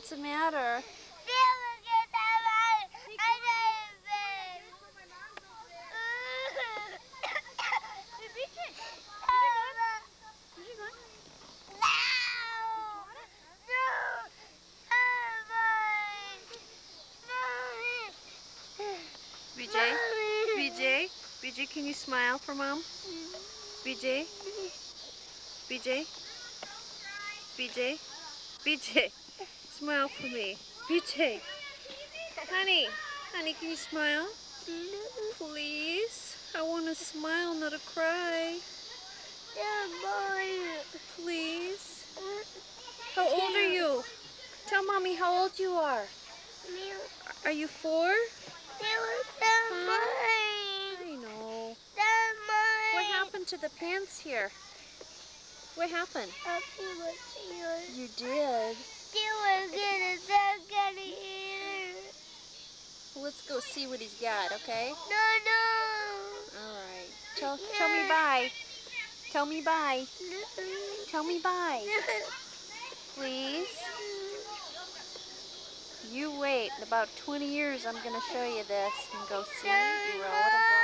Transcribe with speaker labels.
Speaker 1: What's the matter? BJ? BJ? BJ, can you smile for Mom? BJ? BJ? BJ? BJ? Smile for me. BJ? Honey? Honey, can you smile? Please? I want to smile, not to cry. Please? How old are you? Tell Mommy how old you are. Are you 4? I know. What happened to the pants here? What happened? You did? Let's go see what he's got, okay? Alright. Tell me bye. Tell me bye. Tell me bye. Please? You wait. In about 20 years, I'm going to show you this and go see. You roll it